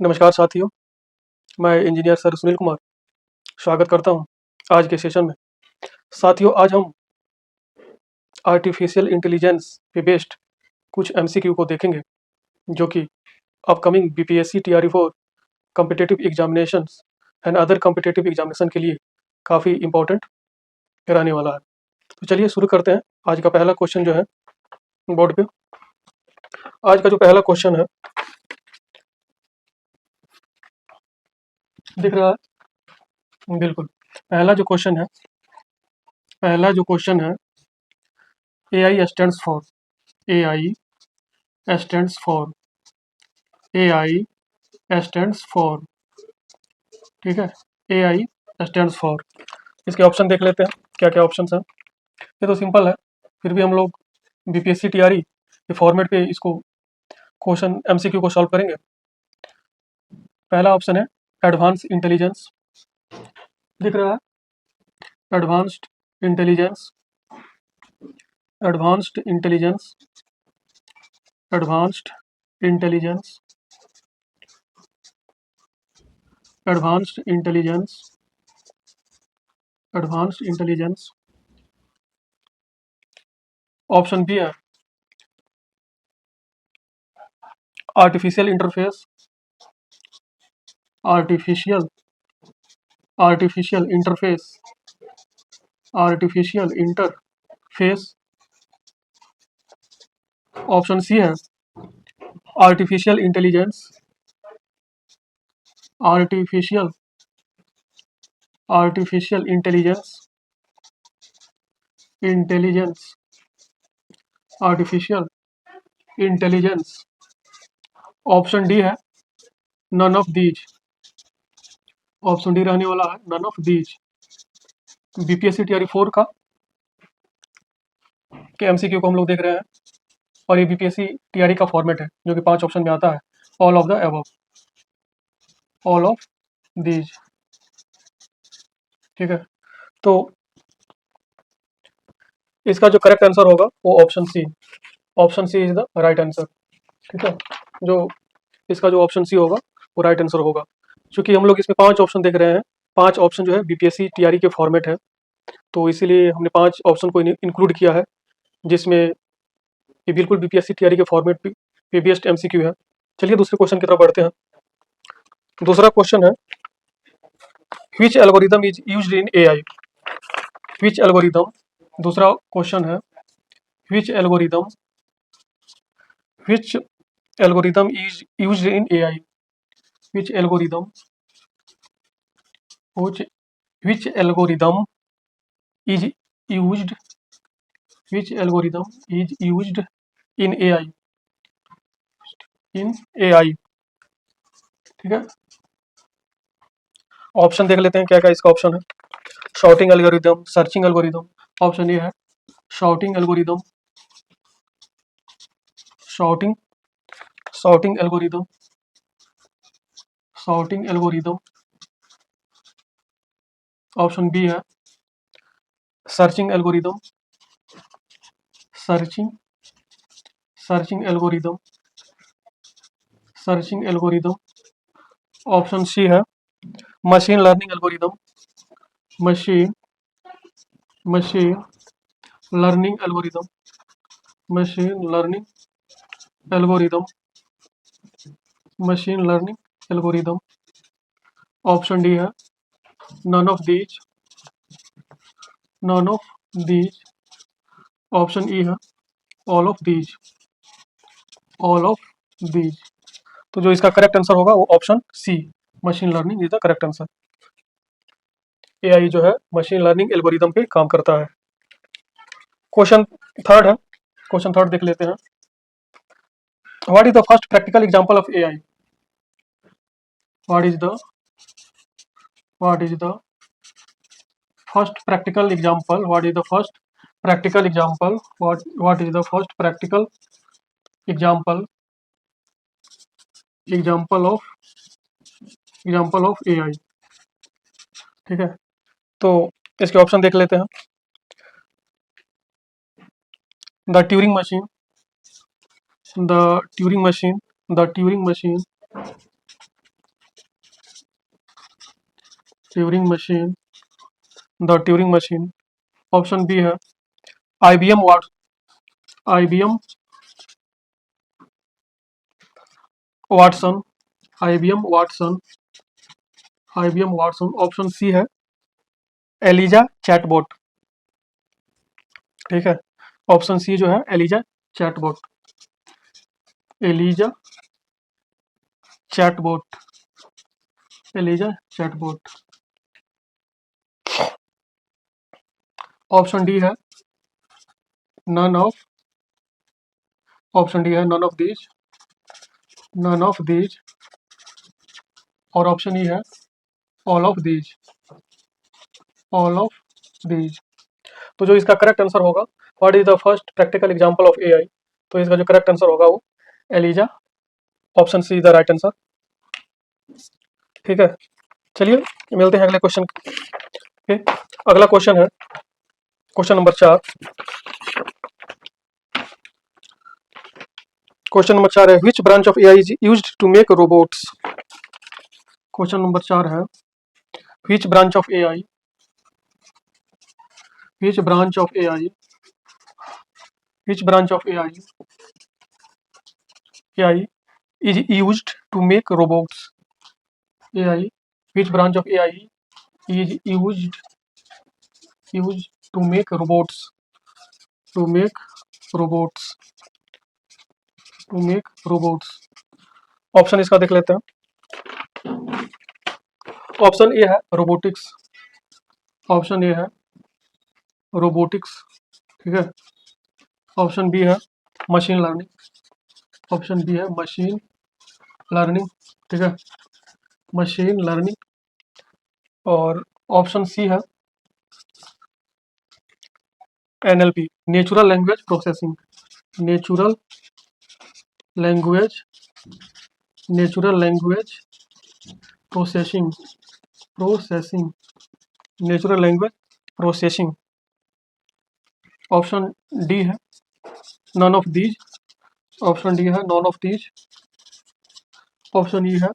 नमस्कार साथियों, मैं इंजीनियर सर सुनील कुमार स्वागत करता हूं आज के सेशन में। साथियों, आज हम आर्टिफिशियल इंटेलिजेंस पे बेस्ड कुछ एमसीक्यू को देखेंगे जो कि upcoming BPSC TRE four competitive examinations and other competitive examination के लिए काफ़ी इंपॉर्टेंट रहने वाला है। तो चलिए शुरू करते हैं। आज का पहला क्वेश्चन जो है बोर्ड पे, आज का जो पहला क्वेश्चन है दिख रहा है? बिल्कुल। पहला जो क्वेश्चन है AI stands for AI stands for AI stands for ठीक है, AI stands for। इसके ऑप्शन देख लेते हैं क्या क्या ऑप्शन हैं। ये तो सिंपल है, फिर भी हम लोग बीपीएससी टीआरई के फॉर्मेट पे इसको क्वेश्चन एमसीक्यू को सॉल्व करेंगे। पहला ऑप्शन है एडवांस इंटेलिजेंस, दिख रहा है? Advanced intelligence, advanced intelligence, advanced intelligence, advanced intelligence, advanced intelligence. Option B है artificial interface, artificial artificial interface, artificial interface. Option C है artificial intelligence, artificial artificial intelligence, intelligence, artificial intelligence. Option D है none of these, option D रहने वाला है none of these. BPSC TRE four का के MCQ को हम लोग देख रहे हैं और ये बीपीएससी टीआरई का फॉर्मेट है जो कि 5 ऑप्शन में आता है। All of the above, all of these. ठीक है, तो इसका जो करेक्ट आंसर होगा वो option C, option C is the right answer. ठीक है, जो इसका जो ऑप्शन सी होगा वो राइट आंसर होगा, क्योंकि हम लोग इसमें 5 ऑप्शन देख रहे हैं। 5 ऑप्शन जो है बीपीएससी टीआरई के फॉर्मेट है, तो इसीलिए हमने 5 ऑप्शन को इंक्लूड किया है, जिसमें ये बिल्कुल बीपीएससी टीआरई के फॉर्मेट पे बेस्ड एमसीक्यू है। चलिए दूसरे क्वेश्चन की तरफ बढ़ते हैं। दूसरा क्वेश्चन है which algorithm is used in AI, which algorithm. दूसरा क्वेश्चन है which algorithm, which algorithm is used in AI, which algorithm, which algorithm is used, which algorithm is used in AI, in AI। ठीक है, option देख लेते हैं क्या क्या इसका ऑप्शन है। Sorting algorithm, searching algorithm. Option A है sorting algorithm, sorting sorting algorithm, sorting algorithm. Option B है searching algorithm, searching searching algorithm, searching algorithm. Option C है machine learning algorithm, machine machine learning algorithm, machine learning algorithm, machine learning algorithm. Option D है none of these, none of these. Option E है all of these, all of these. तो जो इसका correct answer होगा वो option C, machine learning is the correct answer. AI जो है machine learning algorithm पे काम करता है। क्वेश्चन थर्ड है, क्वेश्चन थर्ड देख लेते हैं। What is the first practical example of AI, what is the what is the first practical example, what is the first practical example, what is the first practical example, example of AI. ठीक है, तो इसके option देख लेते हैं। The Turing machine, the Turing machine, the Turing machine, Turing machine, the Turing machine. Option B है IBM what IBM Watson, IBM Watson, IBM Watson. Option C है Eliza chatbot. ठीक है, ऑप्शन सी जो है Eliza chatbot, Eliza chatbot, Eliza chatbot. Option D है none of, option D है none of these, none of these. और option E है all of these, all of these. तो जो इसका करेक्ट आंसर होगा, what is the first practical example of AI, तो इसका जो करेक्ट आंसर होगा वो Eliza, option C is the right answer. ठीक है, चलिए मिलते हैं अगले क्वेश्चन पे। अगला क्वेश्चन है क्वेश्चन नंबर 4। क्वेश्चन नंबर 4 है which branch of AI is used to make robots. Question number 4 है which branch of AI, which branch of AI, which branch of AI, AI is used to make robots, AI, which branch of AI is used to make robots, to make robots, to make robots। Option इसका देख लेते हैं। Option A है robotics, option A है robotics. ठीक है, option B है machine learning, option B है मशीन लर्निंग। ठीक है, मशीन लर्निंग। और ऑप्शन सी है NLP, natural language processing, natural language, natural language processing, processing, natural language processing. Option D है none of these, option D है none of these, option E है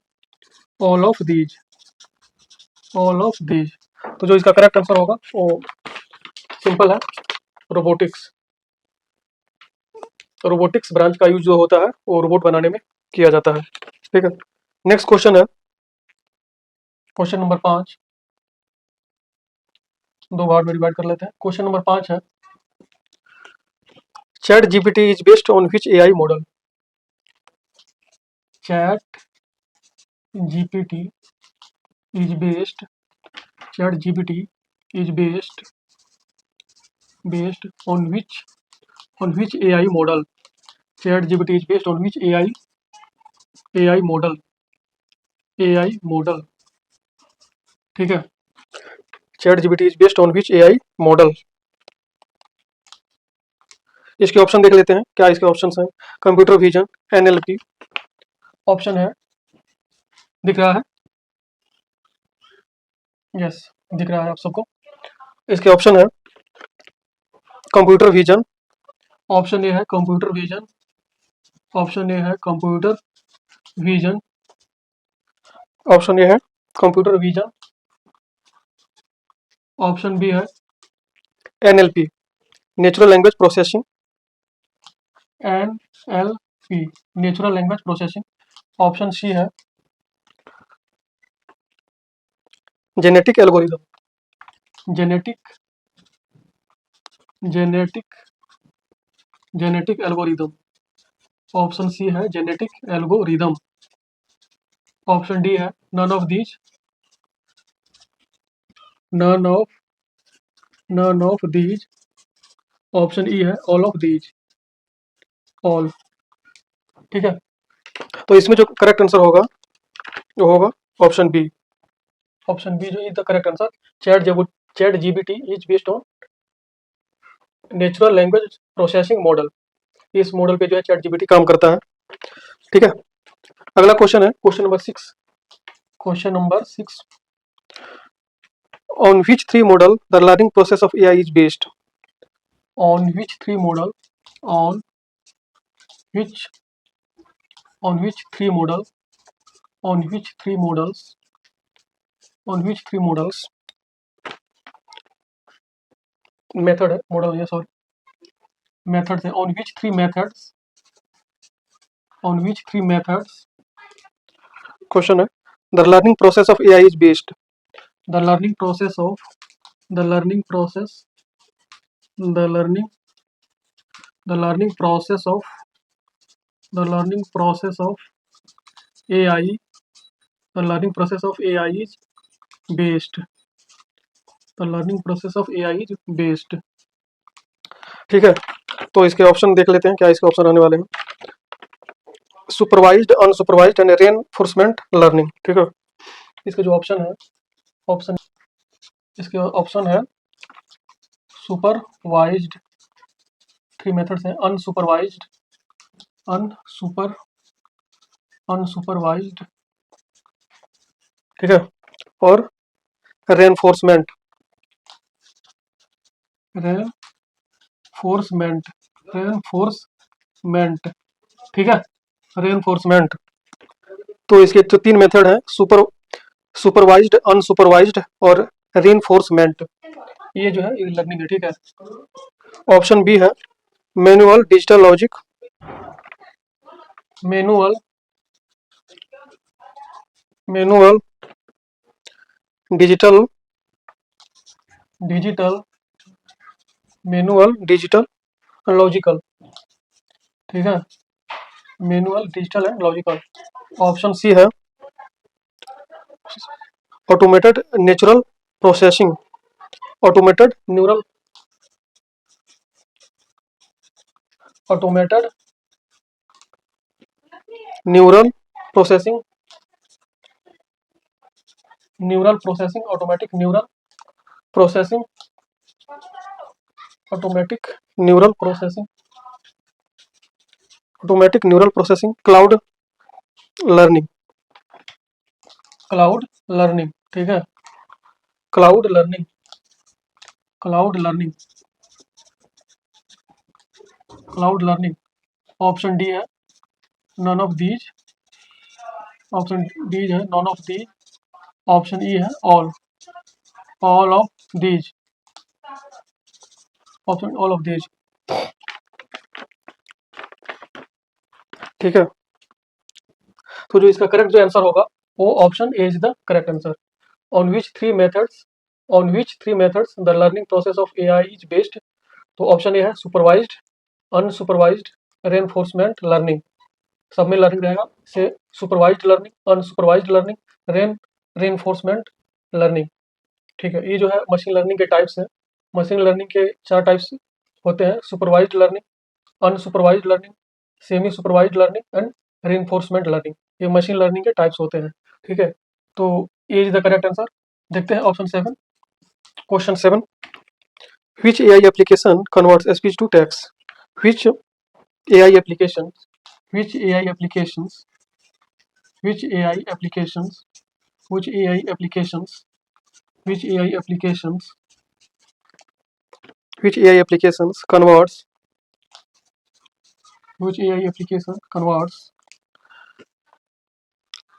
all of these, all of these. तो जो इसका correct answer होगा वो simple है robotics. Robotics branch का यूज जो होता है वो रोबोट बनाने में किया जाता है। ठीक है, नेक्स्ट क्वेश्चन है क्वेश्चन नंबर 5, दो बार में डिवाइड कर लेते हैं। क्वेश्चन नंबर 5 है chat GPT is based on which AI model. Chat GPT is based, chat GPT is based on which AI model, chat GPT is based on which AI model, AI model. ठीक है, chat GPT is based on which AI model. इसके option देख लेते हैं, क्या इसके options हैं। Computer vision, NLP, option है दिख रहा है, यस दिख रहा है आप सबको। इसके ऑप्शन है कंप्यूटर विजन, ऑप्शन ए है कंप्यूटर विजन, ऑप्शन ए है कंप्यूटर विजन, ऑप्शन ए है कंप्यूटर विजन, ऑप्शन बी है NLP, natural language processing, NLP, natural language processing. Option C है genetic algorithm, genetic, genetic, genetic algorithm. Option C है genetic algorithm, option D है none of these, none of, none of these, option E है all of these, all. ठीक है, तो इसमें जो correct answer होगा वो होगा ऑप्शन बी, ऑप्शन बी जो is the correct answer. Chat GPT is based on natural language processing model, इस मॉडल पे जो है चैट जीपीटी काम करता है। ठीक है, अगला क्वेश्चन है question number 6, question number 6, on which three model the learning process of AI is based, on which three model, on which, on which three model, on which three models on which three models, method है, model है sorry, methods है, on which three methods, on which three methods, question है the learning process of AI is based, the learning process of, the learning process, the learning, the learning process of, the learning process of AI, the learning process of AI is based, the learning process of AI is based. ठीक है, तो इसके option देख लेते हैं क्या इसके option आने वाले हैं। Supervised, unsupervised and reinforcement learning. ठीक है, इसके जो ऑप्शन है, ऑप्शन, इसके ऑप्शन है सुपरवाइज्ड, थ्री मेथड्स हैं, अनसुपरवाइज्ड, अनसुपर, अनसुपरवाइज्ड, ठीक है, और रेनफोर्समेंट, रेनफोर्समेंट, रेनफोर्समेंट, ठीक है, रेनफोर्समेंट। तो इसके जो तीन मेथड हैं, सुपरवाइज्ड, अनसुपरवाइज्ड और रेनफोर्समेंट, ये जो है ये लर्निंग है। ठीक है, ऑप्शन बी है manual digital logic, manual, manual digital, digital, manual digital logical, ठीक है, manual digital and logical. Option C है automated natural processing, automated neural, automated neural processing, neural processing, automatic neural processing, automatic neural processing, automatic neural processing, cloud learning, cloud learning, ठीक है, cloud learning, cloud learning, cloud learning. Option D है none of these, option D है none of these, option E है all of these, option all of these, ठीक है। तो जो इसका करेक्ट जो आंसर होगा वो option A is the correct answer. On which three methods, on which three methods the learning process of AI is based, तो ऑप्शन ए है सुपरवाइज्ड, अनसुपरवाइज्ड, रेनफोर्समेंट लर्निंग, सब में लर्निंग रहेगा, से supervised learning, unsupervised learning, reinforcement learning. ठीक है, ये जो है मशीन लर्निंग के टाइप्स हैं। मशीन लर्निंग के चार टाइप्स होते हैं, supervised learning, unsupervised learning, semi supervised learning and reinforcement learning, ये मशीन लर्निंग के टाइप्स होते हैं। ठीक है, तो ये इज द करेक्ट आंसर। देखते हैं option 7, question 7, which AI application converts speech to text, which AI applications, which AI applications, which AI applications, which AI applications, which AI applications, which AI applications converts, which AI application converts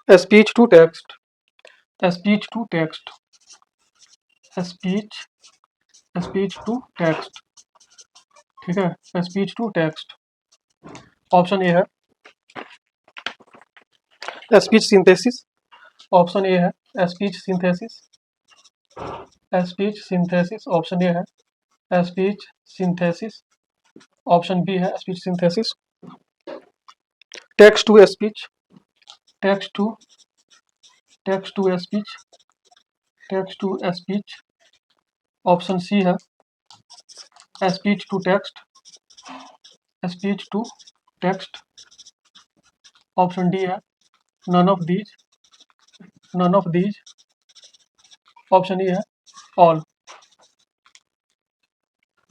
speech to text, speech to text, speech, speech to text, ठीक है, speech to text. Option A है speech synthesis, option A है speech synthesis, speech synthesis, option A है speech synthesis, option B है speech synthesis, text to speech, text to, text to speech, text to speech, option C है speech to text, speech to text, option D है none of these, none of these, option E है all.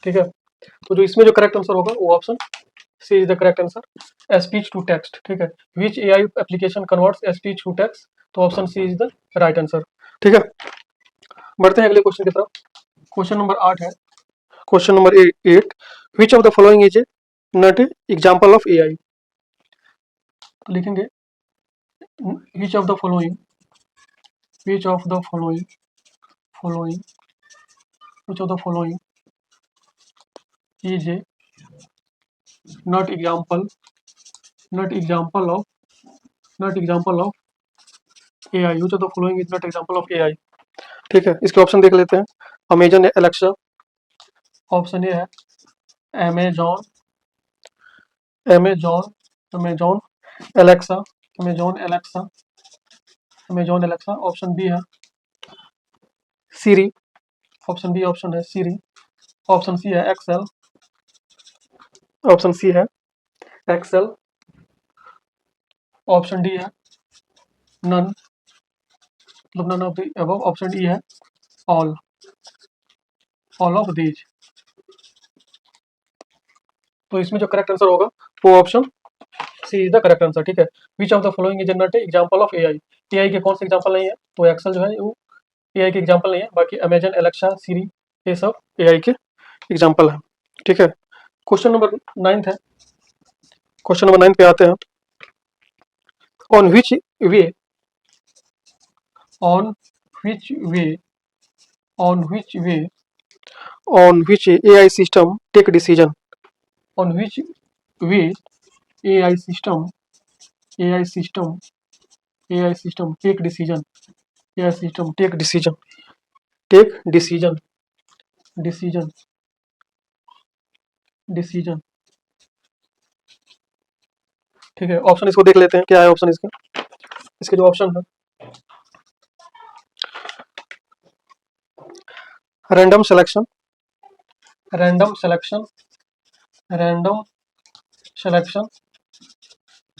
ठीक है, तो जो इसमें जो correct answer होगा वो option C is the correct answer, speech to text. ठीक है, which AI application converts speech to text, तो option C is the right answer. ठीक है, बढ़ते हैं अगले क्वेश्चन की तरफ। क्वेश्चन नंबर 8 है, question number 8, which of the following is a not example of AI, तो लिखेंगे विच of the following, which of the following which of the following is a not example not example of not example of AI, which of the following is not example of AI. ठीक है, इसके option देख लेते हैं। Amazon Alexa, option A है Amazon Amazon Amazon Alexa Amazon Alexa Amazon Alexa. Option B है Siri, option B option है Siri. Option C है एक्सेल, ऑप्शन सी है एक्सेल। ऑप्शन डी है नन, मतलब none of the above. Option E है all of these. तो इसमें जो करेक्ट आंसर होगा वो option C is the correct answer. ठीक है, which of the following is not example of AI. AI के कौन से एग्जाम्पल नहीं है, तो एक्सेल जो है वो एआई के एग्जाम्पल नहीं है, बाकी अमेजन एलेक्सा सीरी ये सब एआई के एग्जाम्पल है। ठीक है, क्वेश्चन नंबर 9 है। क्वेश्चन नंबर 9 पे आते हैं। On which way on which way on which way on which AI system take decision. On which way AI system AI system AI system take decision AI system take decision decision decision. ठीक है, option इसको देख लेते हैं, क्या है option इसका। इसके जो ऑप्शन है, random selection random selection random selection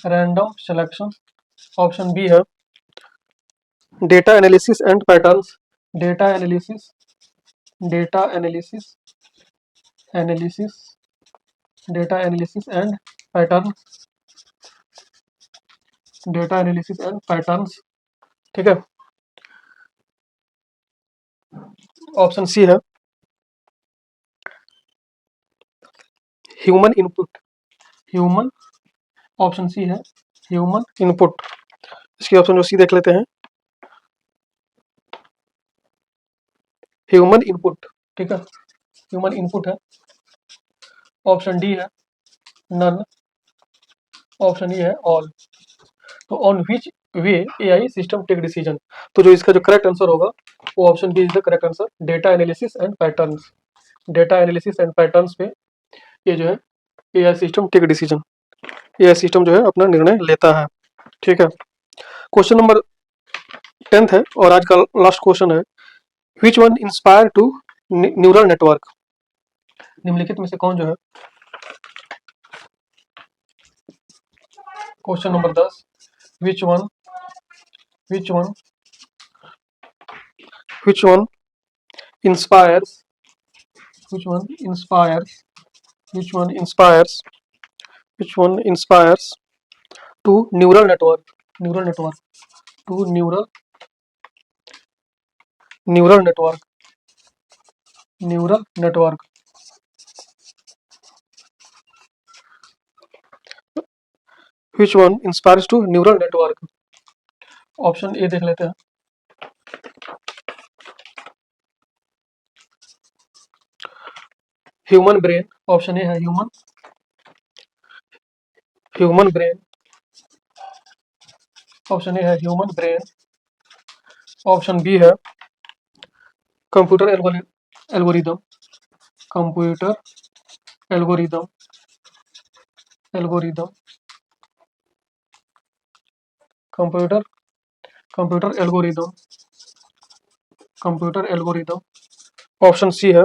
random selection. Option B है data analysis and patterns data analysis data analysis analysis data analysis and pattern data analysis and patterns. ठीक है, ऑप्शन सी है human input human. Option C है human input. इसकी option जो सी देख लेते हैं, ह्यूमन इनपुट। ठीक है, ह्यूमन इनपुट है। ऑप्शन डी है नन। ऑप्शन ई है ऑल। तो on which way AI system take decision, तो जो इसका जो करेक्ट आंसर होगा वो option B is the correct answer, data analysis and patterns. Data analysis and patterns पे ये जो है AI system take decision, AI system जो है अपना निर्णय लेता है। ठीक है, क्वेश्चन नंबर 10 है और आज का लास्ट क्वेश्चन है। Which one inspire to neural network. निम्नलिखित में से कौन जो है, question number 10, which one which one which one inspires which one inspires which one inspires which one inspires to neural network to neural network. Which one inspires to neural network. Option A देख लेते हैं, human brain. Option A है human brain. Option A है human brain. Option B है computer algorithm computer algorithm algorithm computer computer algorithm computer algorithm. Option C है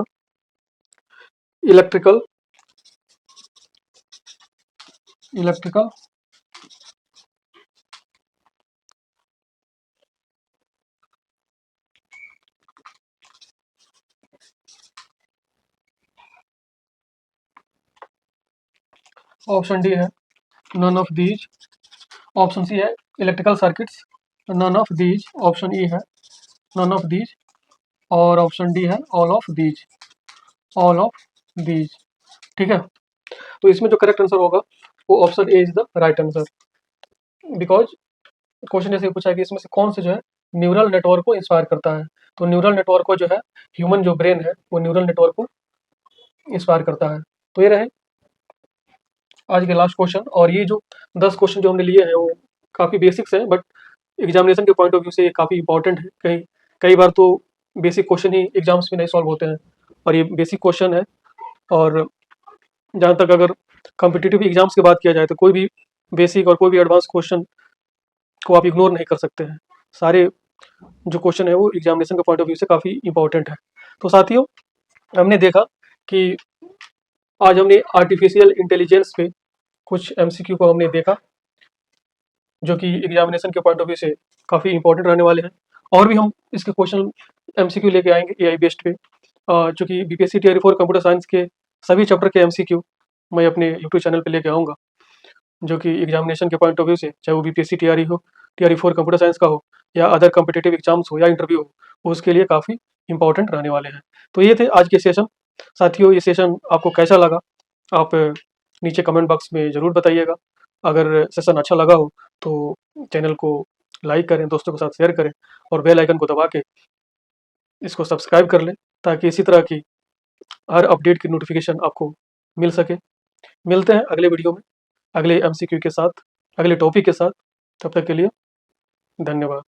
electrical electrical option D है none of these. Option C है electrical circuits, none of these. Option E है none of these और option D है all of these ठीक है, तो इसमें जो करेक्ट आंसर होगा वो option A is the right answer. Because question ऐसे पूछा है कि इसमें से कौन से जो है न्यूरल नेटवर्क को इंस्पायर करता है। तो न्यूरल नेटवर्क को जो है, ह्यूमन जो ब्रेन है वो न्यूरल नेटवर्क को इंस्पायर करता है। तो ये रहे आज के लास्ट क्वेश्चन। और ये जो 10 क्वेश्चन जो हमने लिए हैं वो काफ़ी बेसिक्स हैं, बट एग्जामिनेशन के पॉइंट ऑफ व्यू से ये काफ़ी इंपॉर्टेंट है। कई कई बार तो बेसिक क्वेश्चन ही एग्जाम्स में नहीं सॉल्व होते हैं, और ये बेसिक क्वेश्चन है। और जहाँ तक अगर कॉम्पिटिटिव एग्जाम्स की बात किया जाए तो कोई भी बेसिक और कोई भी एडवांस क्वेश्चन को आप इग्नोर नहीं कर सकते हैं। सारे जो क्वेश्चन है वो एग्जामिनेशन के पॉइंट ऑफ व्यू से काफ़ी इंपॉर्टेंट है। तो साथियों, हमने देखा कि आज हमने आर्टिफिशियल इंटेलिजेंस पे कुछ एमसीक्यू को हमने देखा, जो कि एग्जामिनेशन के पॉइंट ऑफ व्यू से काफ़ी इंपॉर्टेंट रहने वाले हैं। और भी हम इसके क्वेश्चन एमसीक्यू लेके आएंगे एआई बेस्ड पे, जो कि बीपीएससी टीआरई 4 कंप्यूटर साइंस के सभी चैप्टर के एमसीक्यू मैं अपने यूट्यूब चैनल पे लेके आऊँगा, जो कि एग्जामिनेशन के पॉइंट ऑफ व्यू से, चाहे वो बीपीएससी टीआरई हो, टीआरई 4 कंप्यूटर साइंस का हो, या अदर कॉम्पिटिटिव एग्जाम्स हो या इंटरव्यू हो, उसके लिए काफ़ी इंपॉर्टेंट रहने वाले हैं। तो ये थे आज के सेशन। साथियों, ये सेशन आपको कैसा लगा आप नीचे कमेंट बॉक्स में ज़रूर बताइएगा। अगर सेशन अच्छा लगा हो तो चैनल को लाइक करें, दोस्तों के साथ शेयर करें, और बेल आइकन को दबा के इसको सब्सक्राइब कर लें, ताकि इसी तरह की हर अपडेट की नोटिफिकेशन आपको मिल सके। मिलते हैं अगले वीडियो में, अगले एमसीक्यू के साथ, अगले टॉपिक के साथ। तब तक के लिए धन्यवाद।